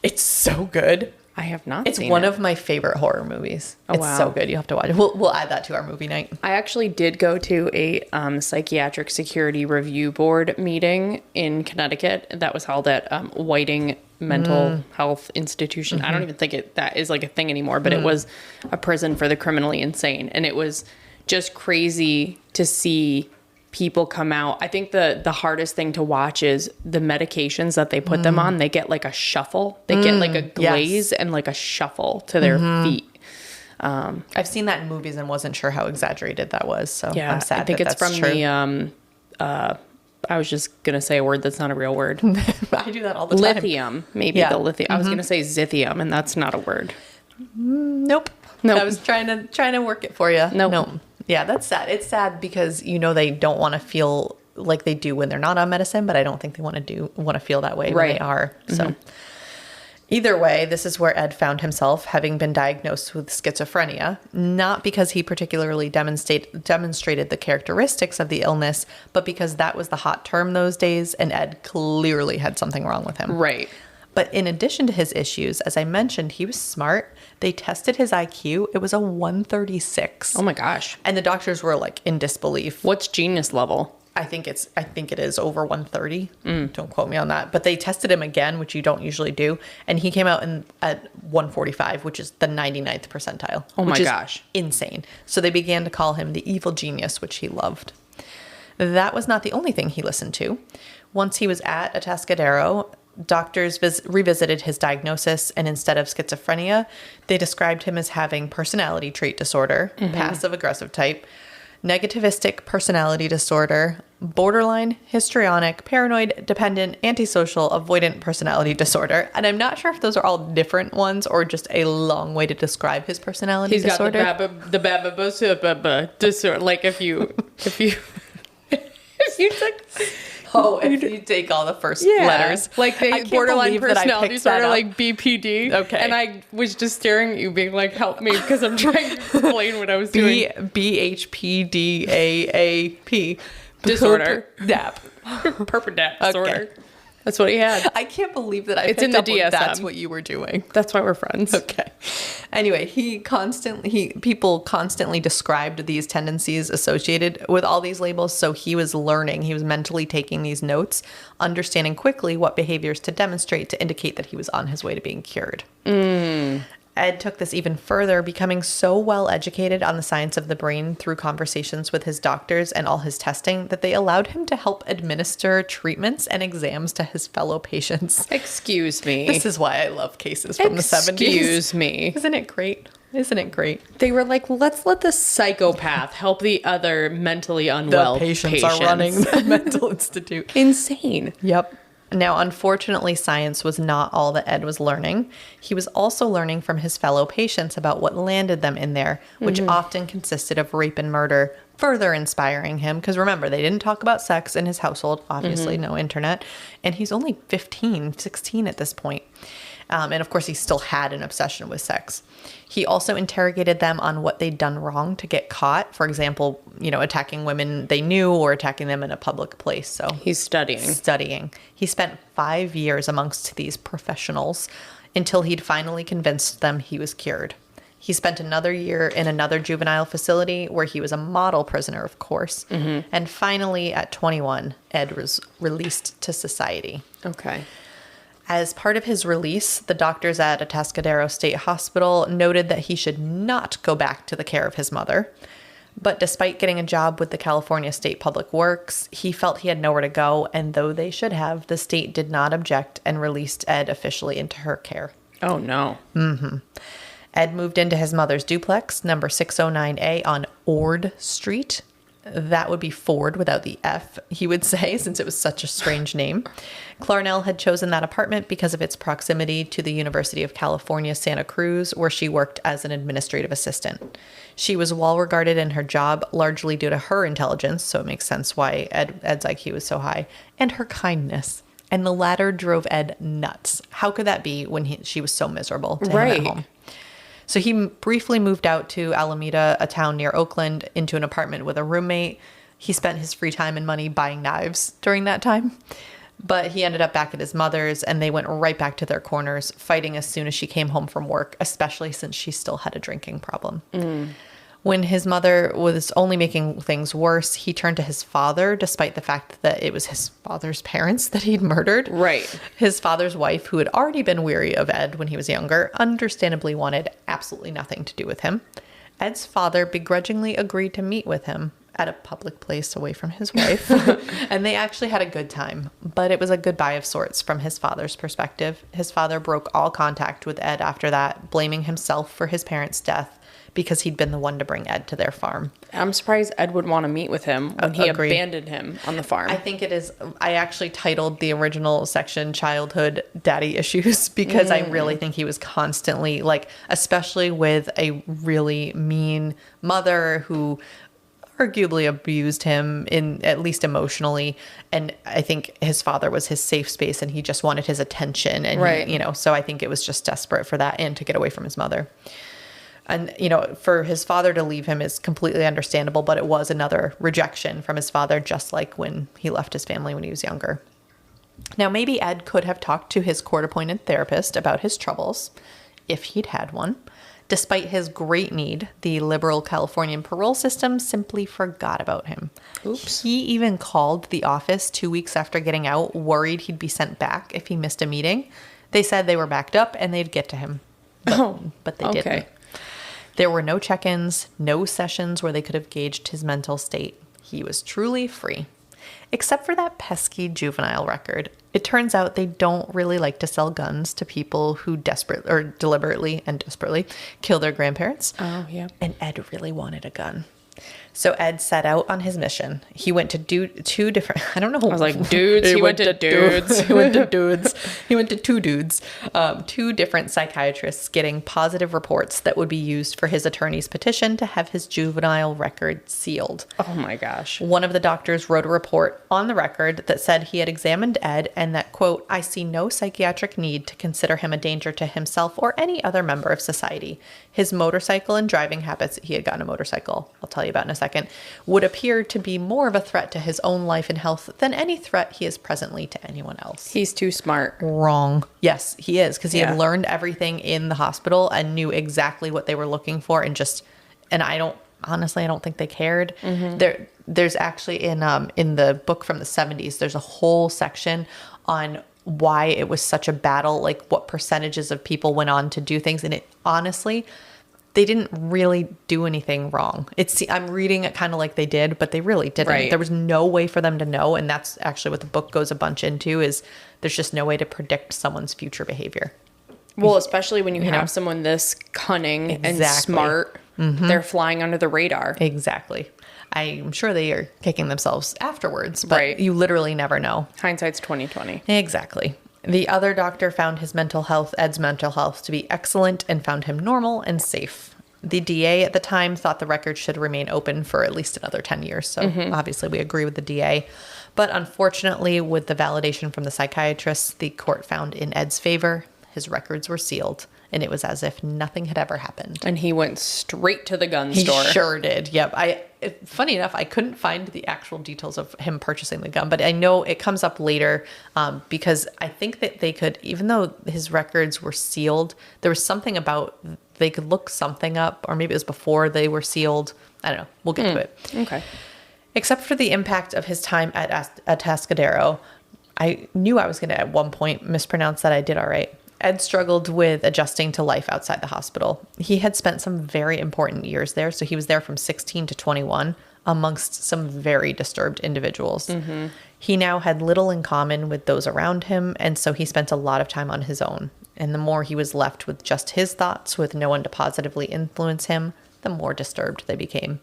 It's so good. I have not seen it. It's one of my favorite horror movies. Oh, it's wow. so good. You have to watch it. We'll add that to our movie night. I actually did go to a psychiatric security review board meeting in Connecticut that was held at Whiting Mental Health Institution. I don't even think that is like a thing anymore, but it was a prison for the criminally insane. And it was just crazy to see people come out. I think the hardest thing to watch is the medications that they put them on. They get like a shuffle. They get like a glaze and like a shuffle to their feet. I've seen that in movies and wasn't sure how exaggerated that was. So Yeah, I'm sad I think that it's that's from true. the I was just going to say a word that's not a real word. I do that all the time. Lithium. Maybe Yeah. the lithium. I was going to say zithium, and that's not a word. Nope. I was trying to work it for you. Nope. No. Yeah, that's sad. It's sad because they don't want to feel like they do when they're not on medicine, but I don't think they want to feel that way when they are. So Either way, this is where Ed found himself, having been diagnosed with schizophrenia, not because he particularly demonstrated the characteristics of the illness, but because that was the hot term those days, and Ed clearly had something wrong with him. Right. But in addition to his issues, as I mentioned, he was smart. They tested his IQ. It was a 136. Oh my gosh. And the doctors were like in disbelief. What's genius level? I think it is over 130. Don't quote me on that. But they tested him again, which you don't usually do. And he came out at 145, which is the 99th percentile. Oh my which is gosh. insane. So they began to call him the evil genius, which he loved. That was not the only thing he listened to. Once he was at Atascadero, doctors revisited his diagnosis, and instead of schizophrenia, they described him as having personality trait disorder, passive-aggressive type, negativistic personality disorder, borderline, histrionic, paranoid, dependent, antisocial, avoidant personality disorder. And I'm not sure if those are all different ones or just a long way to describe his personality disorder. He's got the baba disorder. Like if you if you took... Oh, if you take all the first letters. Like the borderline personality disorder, like BPD. Okay. And I was just staring at you being like, help me, because I'm trying to explain what I was doing. BHPDAAP. Disorder. Dap. Perpendap disorder. That's what he had. I can't believe that It's in the DSM. That's what you were doing. That's why we're friends. Okay. Anyway, people constantly described these tendencies associated with all these labels. So he was learning, he was mentally taking these notes, understanding quickly what behaviors to demonstrate to indicate that he was on his way to being cured. Ed took this even further, becoming so well educated on the science of the brain through conversations with his doctors and all his testing that they allowed him to help administer treatments and exams to his fellow patients. Excuse me. This is why I love cases from the 70s. Excuse me. Isn't it great? Isn't it great? They were like, let's let the psychopath help the other mentally unwell patients are running the mental institute. Insane. Yep. Now, unfortunately, science was not all that Ed was learning. He was also learning from his fellow patients about what landed them in there, which often consisted of rape and murder, further inspiring him. Because remember, they didn't talk about sex in his household, obviously no internet. And he's only 16 at this point. And of course, he still had an obsession with sex. He also interrogated them on what they'd done wrong to get caught. For example, attacking women they knew or attacking them in a public place. So he's studying. He spent 5 years amongst these professionals until he'd finally convinced them he was cured. He spent another year in another juvenile facility where he was a model prisoner, of course. And finally, at 21, Ed was released to society. Okay. As part of his release, the doctors at Atascadero State Hospital noted that he should not go back to the care of his mother. But despite getting a job with the California State Public Works, he felt he had nowhere to go, and though they should have, the state did not object and released Ed officially into her care. Oh, no. Ed moved into his mother's duplex, number 609A on Ord Street. That would be Ford without the F, he would say, since it was such a strange name. Clarnell had chosen that apartment because of its proximity to the University of California, Santa Cruz, where she worked as an administrative assistant. She was well regarded in her job, largely due to her intelligence, so it makes sense why Ed's IQ was so high, and her kindness. And the latter drove Ed nuts. How could that be when she was so miserable to him at home? So he briefly moved out to Alameda, a town near Oakland, into an apartment with a roommate. He spent his free time and money buying knives during that time. But he ended up back at his mother's, and they went right back to their corners, fighting as soon as she came home from work, especially since she still had a drinking problem. When his mother was only making things worse, he turned to his father, despite the fact that it was his father's parents that he'd murdered. Right. His father's wife, who had already been weary of Ed when he was younger, understandably wanted absolutely nothing to do with him. Ed's father begrudgingly agreed to meet with him at a public place away from his wife. And they actually had a good time, but it was a goodbye of sorts from his father's perspective. His father broke all contact with Ed after that, blaming himself for his parents' death because he'd been the one to bring Ed to their farm. I'm surprised Ed would want to meet with him when he abandoned him on the farm. I think it is. I actually titled the original section Childhood Daddy Issues because I really think he was constantly, like, especially with a really mean mother who arguably abused him in at least emotionally. And I think his father was his safe space and he just wanted his attention. And, right. he, so I think it was just desperate for that and to get away from his mother. And, for his father to leave him is completely understandable, but it was another rejection from his father, just like when he left his family when he was younger. Now, maybe Ed could have talked to his court-appointed therapist about his troubles, if he'd had one. Despite his great need, the liberal Californian parole system simply forgot about him. Oops. He even called the office 2 weeks after getting out, worried he'd be sent back if he missed a meeting. They said they were backed up and they'd get to him. But they didn't. There were no check-ins, no sessions where they could have gauged his mental state. He was truly free. Except for that pesky juvenile record. It turns out they don't really like to sell guns to people who deliberately and desperately kill their grandparents. Oh, yeah. And Ed really wanted a gun. So Ed set out on his mission. He went to two different, I don't know. I was like, dudes. He went to dudes. He went to dudes. He went to two dudes. Two different psychiatrists getting positive reports that would be used for his attorney's petition to have his juvenile record sealed. Oh my gosh. One of the doctors wrote a report on the record that said he had examined Ed and that, quote, I see no psychiatric need to consider him a danger to himself or any other member of society. His motorcycle and driving habits, he had gotten a motorcycle, I'll tell you about in a second, would appear to be more of a threat to his own life and health than any threat he is presently to anyone else. He's too smart. Wrong. Yes, he is, because he had learned everything in the hospital and knew exactly what they were looking for and I don't think they cared. Mm-hmm. There's actually in the book from the 70s, there's a whole section on why it was such a battle, like what percentages of people went on to do things. And it honestly, they didn't really do anything wrong. I'm reading it kind of like they did, but they really didn't. Right. There was no way for them to know. And that's actually what the book goes a bunch into is there's just no way to predict someone's future behavior. Well, especially when you have someone this cunning and smart, they're flying under the radar. Exactly. I'm sure they are kicking themselves afterwards, but you literally never know. Hindsight's 20/20. Exactly. The other doctor found Ed's mental health, to be excellent and found him normal and safe. The DA at the time thought the record should remain open for at least another 10 years. So obviously we agree with the DA. But unfortunately, with the validation from the psychiatrists, the court found in Ed's favor. His records were sealed, and it was as if nothing had ever happened. And he went straight to the gun store. He sure did. Yep. Funny enough, I couldn't find the actual details of him purchasing the gun, but I know it comes up later because I think that they could, even though his records were sealed, there was something about they could look something up, or maybe it was before they were sealed. I don't know. We'll get to it. Okay. Except for the impact of his time at Atascadero, I knew I was going to at one point mispronounce that. I did all right. Ed struggled with adjusting to life outside the hospital. He had spent some very important years there, so he was there from 16 to 21 amongst some very disturbed individuals. Mm-hmm. He now had little in common with those around him, and so he spent a lot of time on his own. And the more he was left with just his thoughts, with no one to positively influence him, the more disturbed they became.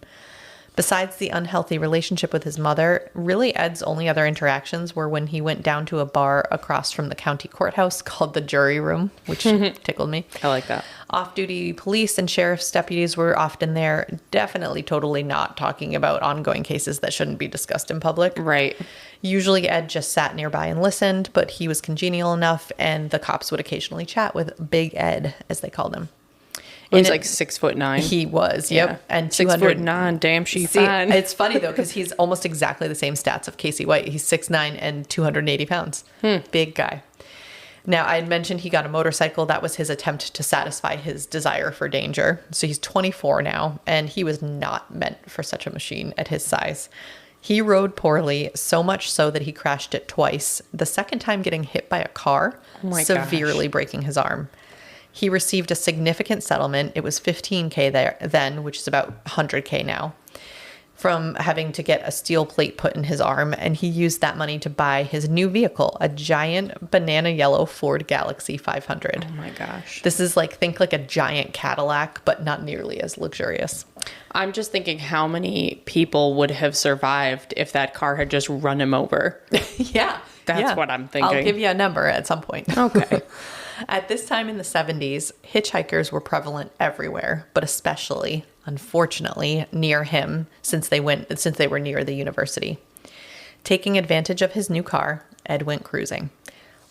Besides the unhealthy relationship with his mother, really Ed's only other interactions were when he went down to a bar across from the county courthouse called the Jury Room, which tickled me. I like that. Off-duty police and sheriff's deputies were often there, definitely totally not talking about ongoing cases that shouldn't be discussed in public. Right. Usually Ed just sat nearby and listened, but he was congenial enough, and the cops would occasionally chat with Big Ed, as they called him. He's like 6'9". He was, yep. Yeah. And 6'9". Damn, fine. It's funny though, because he's almost exactly the same stats of Casey White. He's 6'9" and 280 pounds. Big guy. Now, I had mentioned he got a motorcycle. That was his attempt to satisfy his desire for danger. So he's 24 now, and he was not meant for such a machine at his size. He rode poorly, so much so that he crashed it twice. The second time getting hit by a car, severely breaking his arm. He received a significant settlement. It was $15K then, which is about $100K now, from having to get a steel plate put in his arm. And he used that money to buy his new vehicle, a giant banana yellow Ford Galaxy 500. Oh my gosh. This is think like a giant Cadillac, but not nearly as luxurious. I'm just thinking how many people would have survived if that car had just run him over. Yeah. That's what I'm thinking. I'll give you a number at some point. Okay. At this time in the 70s, hitchhikers were prevalent everywhere, but especially unfortunately, near him since they were near the university. Taking advantage of his new car, Ed went cruising.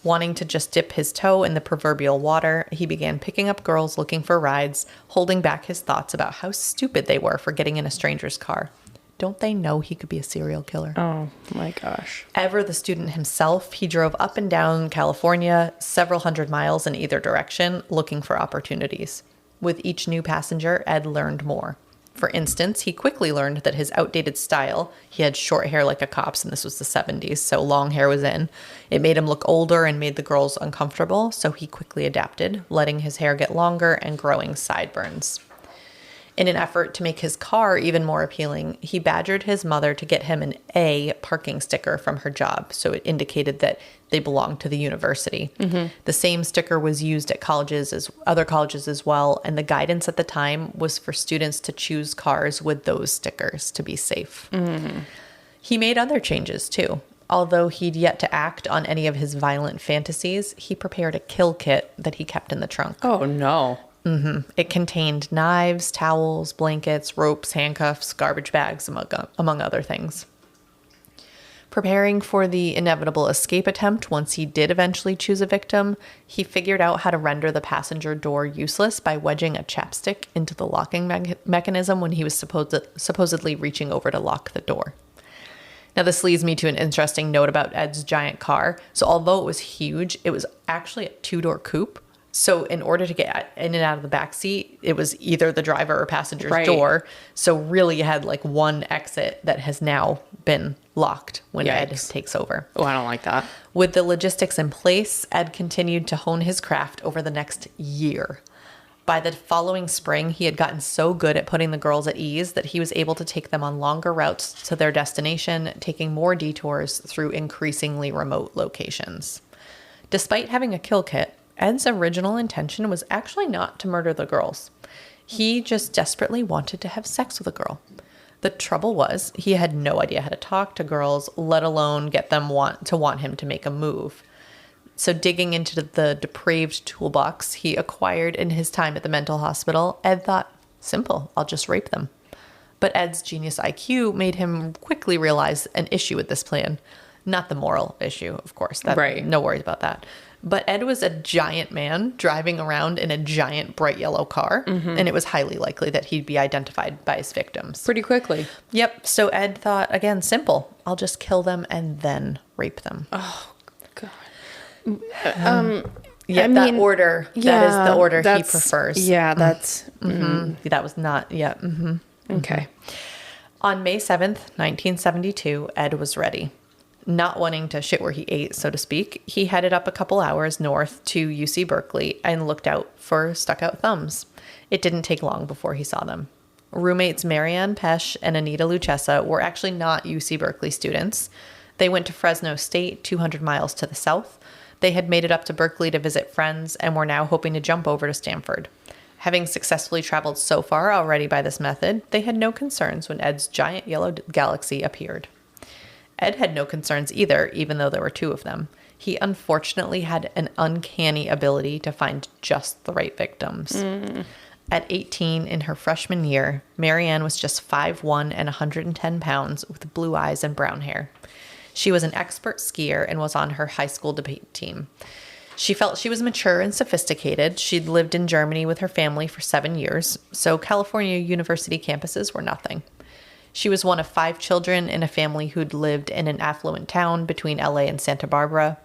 Wanting to just dip his toe in the proverbial water, he began picking up girls looking for rides, holding back his thoughts about how stupid they were for getting in a stranger's car. Don't they know he could be a serial killer? Oh my gosh. Ever the student himself, he drove up and down California, several hundred miles in either direction, looking for opportunities. With each new passenger, Ed learned more. For instance, he quickly learned that his outdated style, he had short hair like a cop's, and this was the 70s, so long hair was in. It made him look older and made the girls uncomfortable, so he quickly adapted, letting his hair get longer and growing sideburns. In an effort to make his car even more appealing, he badgered his mother to get him an A parking sticker from her job, so it indicated that they belonged to the university. Mm-hmm. The same sticker was used at other colleges as well, and the guidance at the time was for students to choose cars with those stickers to be safe. Mm-hmm. He made other changes too. Although he'd yet to act on any of his violent fantasies, he prepared a kill kit that he kept in the trunk. Oh, no. Mm-hmm. It contained knives, towels, blankets, ropes, handcuffs, garbage bags, among other things. Preparing for the inevitable escape attempt once he did eventually choose a victim, he figured out how to render the passenger door useless by wedging a chapstick into the locking mechanism when he was supposedly reaching over to lock the door. Now, this leads me to an interesting note about Ed's giant car. So although it was huge, it was actually a two-door coupe. So in order to get in and out of the back seat, it was either the driver or passenger's door. So really you had like one exit that has now been locked when Ed takes over. Oh, I don't like that. With the logistics in place, Ed continued to hone his craft over the next year. By the following spring, he had gotten so good at putting the girls at ease that he was able to take them on longer routes to their destination, taking more detours through increasingly remote locations. Despite having a kill kit, Ed's original intention was actually not to murder the girls. He just desperately wanted to have sex with a girl. The trouble was, he had no idea how to talk to girls, let alone get them want him to make a move. So digging into the depraved toolbox he acquired in his time at the mental hospital, Ed thought, simple, I'll just rape them. But Ed's genius IQ made him quickly realize an issue with this plan. Not the moral issue, of course. No worries about that. But Ed was a giant man driving around in a giant bright yellow car, and it was highly likely that he'd be identified by his victims. Pretty quickly. Yep. So Ed thought, again, simple. I'll just kill them and then rape them. Oh, God. That order. That is the order he prefers. Yeah, that's... That was not... Yeah. Okay. On May 7th, 1972, Ed was ready. Not wanting to shit where he ate, so to speak, he headed up a couple hours north to UC Berkeley and looked out for stuck-out thumbs. It didn't take long before he saw them. Roommates Marianne Pesch and Anita Luchessa were actually not UC Berkeley students. They went to Fresno State, 200 miles to the south. They had made it up to Berkeley to visit friends and were now hoping to jump over to Stanford. Having successfully traveled so far already by this method, they had no concerns when Ed's giant yellow galaxy appeared. Ed had no concerns either, even though there were two of them. He unfortunately had an uncanny ability to find just the right victims. At 18, in her freshman year, Marianne was just 5'1" and 110 pounds with blue eyes and brown hair. She was an expert skier and was on her high school debate team. She felt she was mature and sophisticated. She'd lived in Germany with her family for 7 years, so California university campuses were nothing. She was one of 5 children in a family who'd lived in an affluent town between LA and Santa Barbara.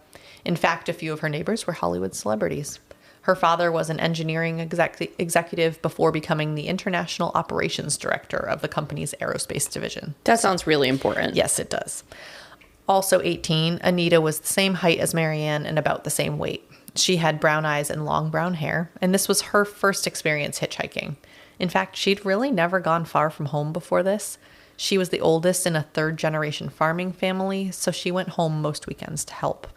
In fact, a few of her neighbors were Hollywood celebrities. Her father was an engineering executive before becoming the international operations director of the company's aerospace division. That sounds really important. Yes, it does. Also 18, Anita was the same height as Marianne and about the same weight. She had brown eyes and long brown hair, and this was her first experience hitchhiking. In fact, she'd really never gone far from home before this. She was the oldest in a third-generation farming family, so she went home most weekends to help.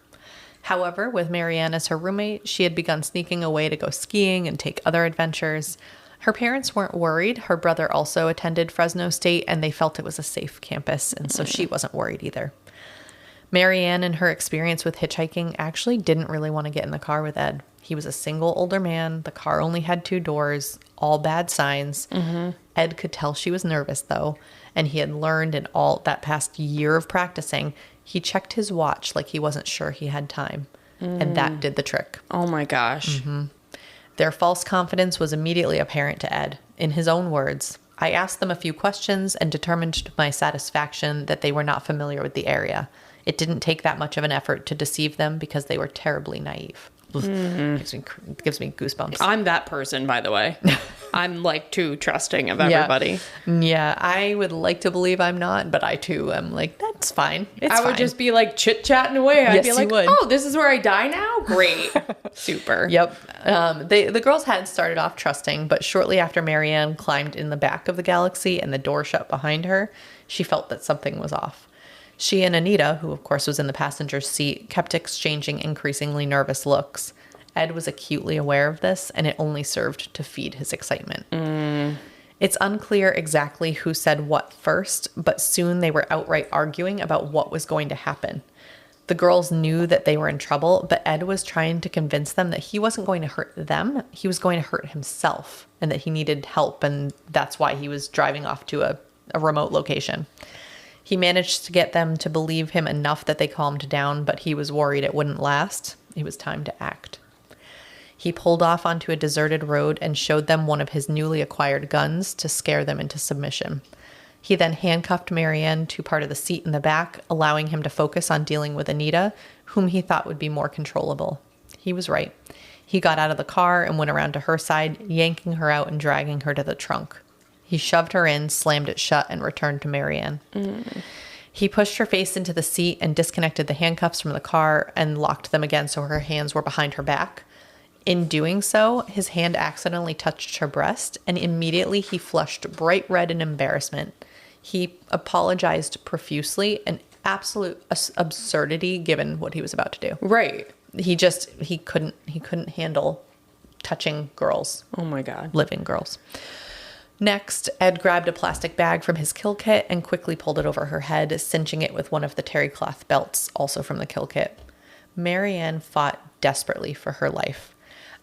However, with Marianne as her roommate, she had begun sneaking away to go skiing and take other adventures. Her parents weren't worried. Her brother also attended Fresno State, and they felt it was a safe campus, and so she wasn't worried either. Marianne, in her experience with hitchhiking, actually didn't really want to get in the car with Ed. He was a single older man. The car only had 2 doors, all bad signs. Ed could tell she was nervous, though, and he had learned in all that past year of practicing, he checked his watch like he wasn't sure he had time. And that did the trick. Oh my gosh. Their false confidence was immediately apparent to Ed. In his own words, I asked them a few questions and determined to my satisfaction that they were not familiar with the area. It didn't take that much of an effort to deceive them because they were terribly naive. Gives me goosebumps. I'm that person, by the way. I'm like too trusting of everybody. Yeah, I would like to believe I'm not, but I too am like, that's fine. I would just be like chit-chatting away. I'd Yes, be like, you would. oh, this is where I die now? Great. Super. Yep. The girls had started off trusting, but shortly after Marianne climbed in the back of the Galaxy and the door shut behind her, she felt that something was off. She and Anita, who of course was in the passenger seat, kept exchanging increasingly nervous looks. Ed was acutely aware of this, and it only served to feed his excitement. It's unclear exactly who said what first, but soon they were outright arguing about what was going to happen. The girls knew that they were in trouble, but Ed was trying to convince them that he wasn't going to hurt them. He was going to hurt himself, and that he needed help, and that's why he was driving off to a remote location. He managed to get them to believe him enough that they calmed down, but he was worried it wouldn't last. It was time to act. He pulled off onto a deserted road and showed them one of his newly acquired guns to scare them into submission. He then handcuffed Marianne to part of the seat in the back, allowing him to focus on dealing with Anita, whom he thought would be more controllable. He was right. He got out of the car and went around to her side, yanking her out and dragging her to the trunk. He shoved her in, slammed it shut, and returned to Marianne. He pushed her face into the seat and disconnected the handcuffs from the car and locked them again so her hands were behind her back. In doing so, his hand accidentally touched her breast, and immediately he flushed bright red in embarrassment. He apologized profusely, an absolute absurdity given what he was about to do. Right. He couldn't handle touching girls. Oh my God. Living girls. Next, Ed grabbed a plastic bag from his kill kit and quickly pulled it over her head, cinching it with one of the terry cloth belts, also from the kill kit. Marianne fought desperately for her life.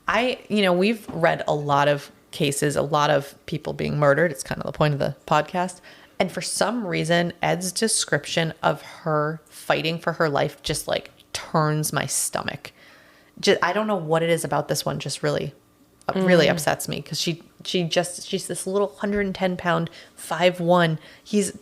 We've read a lot of cases, a lot of people being murdered. It's kind of the point of the podcast. And for some reason, Ed's description of her fighting for her life just like turns my stomach. I don't know what it is about this one, just really upsets me, because she's this little 110-pound 5'1". He's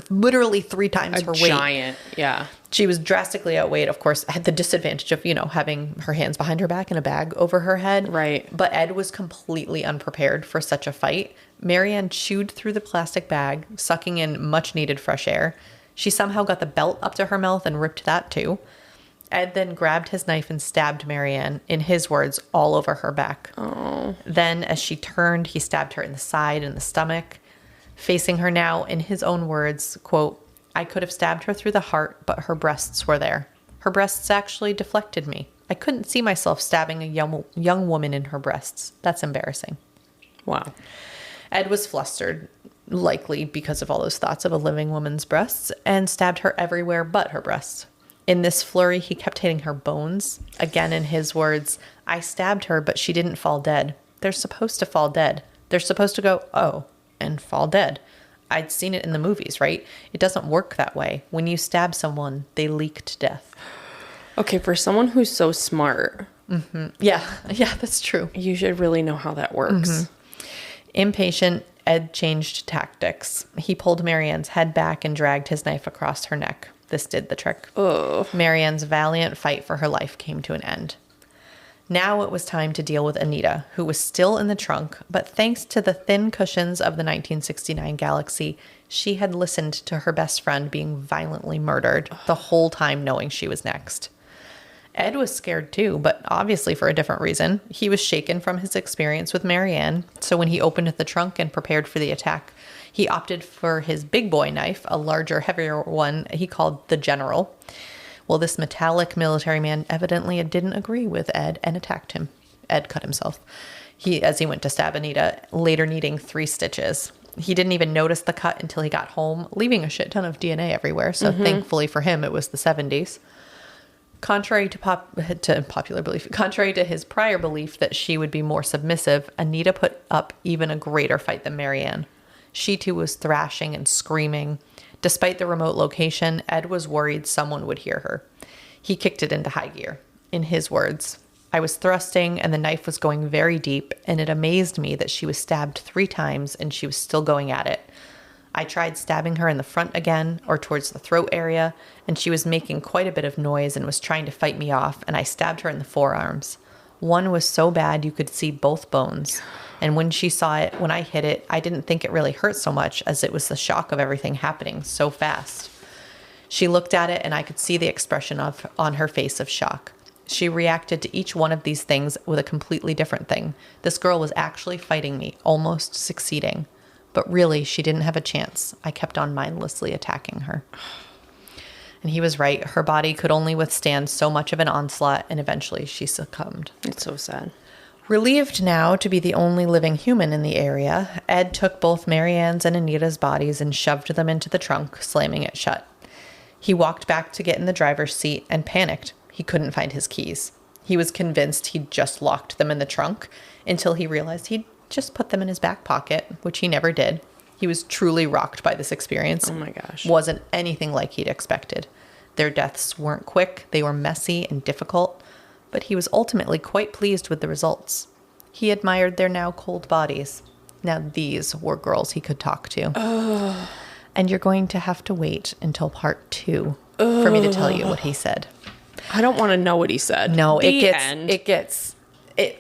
literally 3 times her weight. Giant, yeah. She was drastically outweighed, of course, had the disadvantage of, having her hands behind her back and a bag over her head. Right. But Ed was completely unprepared for such a fight. Marianne chewed through the plastic bag, sucking in much needed fresh air. She somehow got the belt up to her mouth and ripped that too. Ed then grabbed his knife and stabbed Marianne, in his words, all over her back. Oh. Then, as she turned, he stabbed her in the side and the stomach. Facing her now, in his own words, quote, I could have stabbed her through the heart, but her breasts were there. Her breasts actually deflected me. I couldn't see myself stabbing a young woman in her breasts. That's embarrassing. Wow. Ed was flustered, likely because of all those thoughts of a living woman's breasts, and stabbed her everywhere but her breasts. In this flurry, he kept hitting her bones. Again, in his words, I stabbed her, but she didn't fall dead. They're supposed to fall dead. They're supposed to go, oh, and fall dead. I'd seen it in the movies, right? It doesn't work that way. When you stab someone, they leak to death. Okay, for someone who's so smart. Mm-hmm. Yeah, that's true. You should really know how that works. Mm-hmm. Impatient, Ed changed tactics. He pulled Marianne's head back and dragged his knife across her neck. This did the trick. Oh. Marianne's valiant fight for her life came to an end. Now it was time to deal with Anita, who was still in the trunk, but thanks to the thin cushions of the 1969 Galaxy, she had listened to her best friend being violently murdered the whole time, knowing she was next. Ed was scared too, but obviously for a different reason. He was shaken from his experience with Marianne, so when he opened the trunk and prepared for the attack, he opted for his big boy knife, a larger, heavier one he called the General. Well, this metallic military man evidently didn't agree with Ed and attacked him. Ed cut himself as he went to stab Anita, later needing 3 stitches. He didn't even notice the cut until he got home, leaving a shit ton of DNA everywhere. So thankfully for him, it was the 70s. Contrary to his prior belief that she would be more submissive, Anita put up even a greater fight than Marianne. She too was thrashing and screaming. Despite the remote location, Ed was worried someone would hear her. He kicked it into high gear. In his words, I was thrusting and the knife was going very deep, and it amazed me that she was stabbed 3 times and she was still going at it. I tried stabbing her in the front again, or towards the throat area, and she was making quite a bit of noise and was trying to fight me off, and I stabbed her in the forearms. One was so bad you could see both bones. And when she saw it, when I hit it, I didn't think it really hurt so much as it was the shock of everything happening so fast. She looked at it and I could see the expression on her face of shock. She reacted to each one of these things with a completely different thing. This girl was actually fighting me, almost succeeding. But really, she didn't have a chance. I kept on mindlessly attacking her. And he was right. Her body could only withstand so much of an onslaught, and eventually she succumbed. It's so sad. Relieved now to be the only living human in the area, Ed took both Marianne's and Anita's bodies and shoved them into the trunk, slamming it shut. He walked back to get in the driver's seat and panicked. He couldn't find his keys. He was convinced he'd just locked them in the trunk until he realized he'd just put them in his back pocket, which he never did. He was truly rocked by this experience. Oh my gosh. Wasn't anything like he'd expected. Their deaths weren't quick, they were messy and difficult, but he was ultimately quite pleased with the results. He admired their now cold bodies. Now these were girls he could talk to. Ugh. And you're going to have to wait until part 2 for me to tell you what he said. I don't want to know what he said. No, I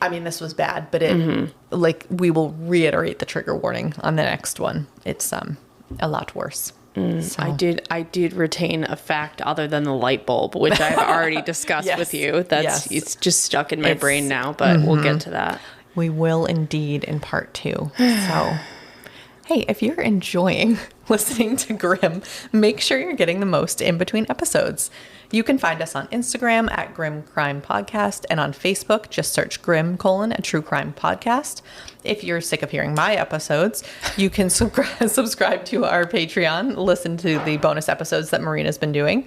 mean, this was bad, but like, we will reiterate the trigger warning on the next one. It's a lot worse. So. I did retain a fact other than the light bulb, which I've already discussed with you. It's just stuck in my brain now, but we'll get to that. We will indeed in part 2. So, hey, if you're enjoying listening to Grim, make sure you're getting the most in between episodes. You can find us on Instagram at Grim Crime Podcast, and on Facebook, just search Grim: a True Crime Podcast. If you're sick of hearing my episodes, you can subscribe to our Patreon, listen to the bonus episodes that Marina's been doing.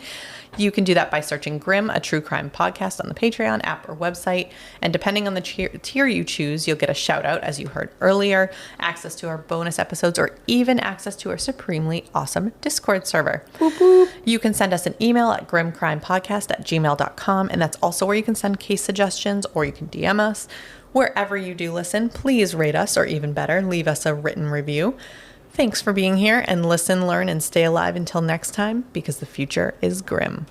You can do that by searching Grim: a True Crime Podcast on the Patreon app or website. And depending on the tier you choose, you'll get a shout out, as you heard earlier, access to our bonus episodes, or even access to our supremely awesome Discord server. Boop, boop. You can send us an email at grimcrimepodcast@gmail.com. And that's also where you can send case suggestions, or you can DM us. Wherever you do listen, please rate us, or even better, leave us a written review. Thanks for being here, and listen, learn, and stay alive until next time, because the future is grim.